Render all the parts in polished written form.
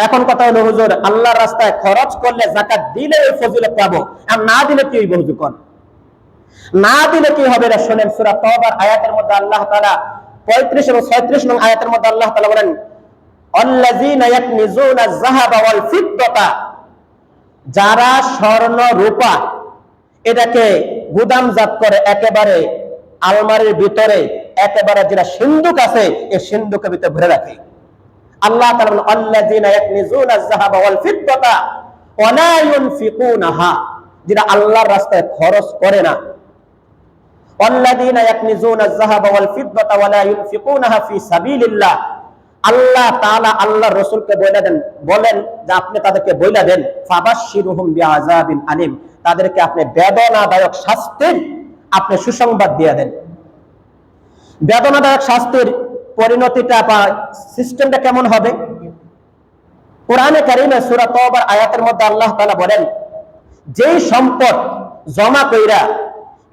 এখন কথা হলো হুজুর আল্লাহর রাস্তায় খরচ করলে যাকাত দিলে এই ফজিলত পাবো, আর না দিলে কি হইব হুজুর কোন? না দিলে কি হবে না শুনেন, সূরা তাওবার আয়াতের মধ্যে আল্লাহ তাআলা 35 এবং 36 নং আয়াতের মধ্যে আল্লাহ তাআলা বলেন, আল্লাযীনা ইয়াকনিজুনা আয-যাহাবা ওয়াল ফিদ্দাতা, যারা স্বর্ণ রূপা এটাকে গুদামজাত করে একেবারে আলমারির ভিতরে, একেবারে যেটা সিন্ধুক আছে এই সিন্ধুকের ভিতরে ভরে রাখে। আল্লাহ তাআলা বলেন, আল্লাযীনা ইয়াকনিজুনা আয-যাহাবা ওয়াল ফিদ্দাতা ওয়া লা ইউনফিকুনাহা, যেটা আল্লাহর রাস্তায় খরচ করে না। আল্লাযীনা ইয়াকনিজুনা আয-যাহাবা ওয়াল ফিদ্দাতা ওয়া লা ইউনফিকুনাহা ফি সাবিলিল্লাহ, আল্লাহ তাআলা আল্লাহর রাসূলকে বলেন যে আপনি তাদেরকে বইলা দেন, ফাবাশশিরুহুম বিআযাবিন আলিম, তাদেরকে আপনি বেদনাদায়ক শাস্তির আপনি সুসংবাদ দিয়ে দেন। বেদনাদায়ক শাস্তির পরিণতিটা বা সিস্টেমটা কেমন হবে? কোরআনে কারীমে সূরা তাওবার আয়াতের মধ্যে আল্লাহ তাআলা বলেন, যেই সম্পদ জমা কইরা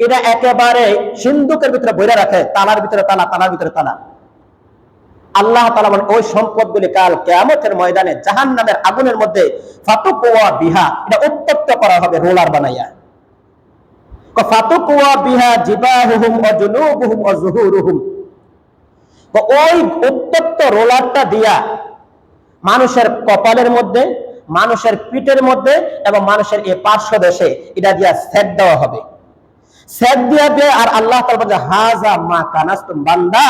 এটা একেবারে সিন্ধুকের ভিতরে বইরা রাখে, তালার ভিতরে তালা, তালার ভিতরে তালা, আল্লাহ তাআলা বলেন ওই সম্পদগুলি কাল কিয়ামতের ময়দানে জাহান্নামের আগুনের মধ্যে ফাতুকুয়া বিহা, এটা উত্তপ্ত করা হবে রোলার বানাইয়া। ফাতুকুয়া বিহা জিবাহুহুম ওয়া জুনুবুহুম ওয়া যুহুরুহুম, ওই উত্তপ্ত রোলারটা দিয়া মানুষের কপালের মধ্যে, মানুষের পিঠের মধ্যে এবং মানুষের এই পার্শ্ব দেশে এটা দিয়া সেক দেওয়া হবে। সেক দিয়া দিয়ে আর আল্লাহ তাআলা বলেন, হাযা মা কানাসতুম বান্দা,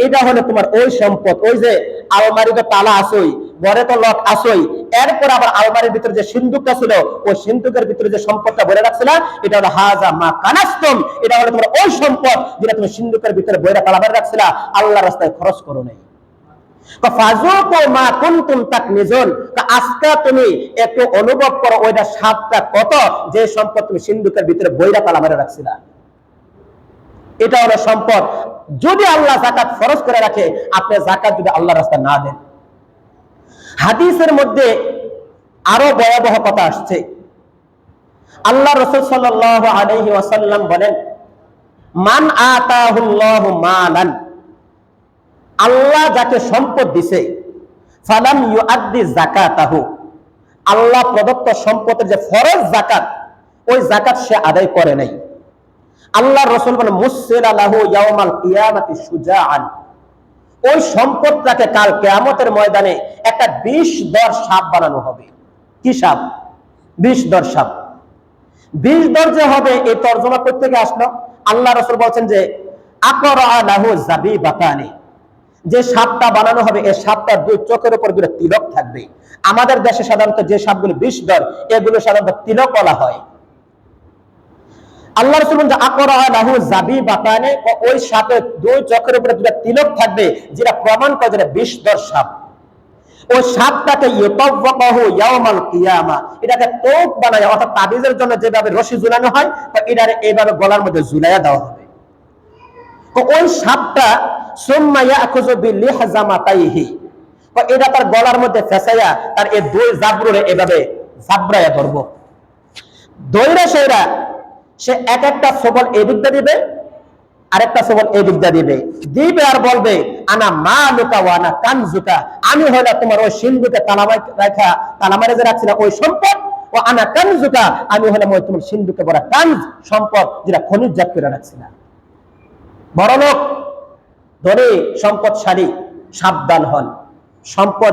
এটা হলো তোমার ওই সম্পদ। ওই যে আলমারিতে তালা আসই, ঘরে তো লক আসই, এরপর আবার আলমারির ভিতরে যে সিন্ধুকটা ছিল ওই সিন্ধুকের ভিতরে যে সম্পদটা ভরে রাখছিল এটা হলো হাযা মা কানাসতুম, এটা হলো তোমার ওই সম্পদ যেটা তুমি সিন্ধুকের ভিতরে ভরে তালা ভরে রাখছিল, আল্লাহর রাস্তায় খরচ করো নাই। ফাযুকু মা কুনতুম তাকনিজুন, আজকে তুমি একটু অনুভব করো ওইটা স্বাদটা কত, যে সম্পদ তুমি সিন্ধুকের ভিতরে ভরে তালা ভরে রাখছিল। এটা হলো সম্পদ। যদি আল্লাহ যাকাত ফরজ করে রাখে, আপনি যাকাত যদি আল্লাহর রাস্তায় না দেন, হাদিসের মধ্যে আরো ভয়াবহ কথা আসছে। আল্লাহ রাসূল সাল্লাল্লাহু আলাইহি ওয়াসাল্লাম বলেন, মান আতাহুল্লাহু মালান, আল্লাহ যাকে সম্পদ দিছে, ফালাম ইউআদ্দি যাকাতাহু, আল্লাহ প্রদত্ত সম্পদের যে ফরজ যাকাত, ওই যাকাত সে আদায় করে নাই। আল্লাহ রাসূল বলেন, মুসসিলা লাহু ইয়াউমাল কিয়ামাতি শুজাআন, ওই সম্পদটাকে কাল কিয়ামতের ময়দানে একটা 20 দর সাপ বানানো হবে। কি সাপ? 20 দর সাপ। 20 দর যে হবে এই তরজমা করতে গিয়ে আসলো, আল্লাহ রাসূল বলছেন যে আকরা লাহু যাবিবাতানি, যে সাপটা বানানো হবে এই সাপটার দুই চোখের উপর দুটো তিলক থাকবে। আমাদের দেশে সাধারণত যে সাপগুলো 20 দর, এগুলো সাধারণত তিলক বলা হয়। আল্লাহ রাসূল বলেন আকরা লাহু যাবিবাতানি, ওই সাপের দুই চোখের উপরে দুটো তিলক থাকবে, যেটা প্রমাণ করে যে 20 দর সাপ। ওই সাপটাকে ইউতাওয়াকাহু ইয়াউমাল কিয়ামা, এটাকে তোপ বানায়, অর্থাৎ তাবিজের জন্য যেভাবে রশি ঝুলানো হয় এটারে এইভাবে গলার মধ্যে ঝুলাইয়া দেওয়া হবে। তো ওই সাপটা সুম্মা ইয়াখুযু বিলিহজামাতাইহি, এটা তার গলার মধ্যে ফেসাইয়া তার এই দুই জাবরুরে এভাবে জাবরায়া ধরবো। দইরা সেরা সে এক একটা সবল এদিক দিয়ে দিবে, আরেকটা সবল এদিক দিয়ে দিবে, দিবে আর বলবে আনা মালুকা ওয়া আনা কানজুকা, আমি হলো তোমার ওই সিন্ধুকে তালামারে যে রাখছি না ওই সম্পদ, ও আনা কানজুকা, আমি হলাম ওই তোমার সিন্ধুকে বড় কানজ সম্পদ, যেটা খনিজজাত করে রাখছি না। বড়লোক ধনী সম্পদশালী সাবধান হন, সম্পদ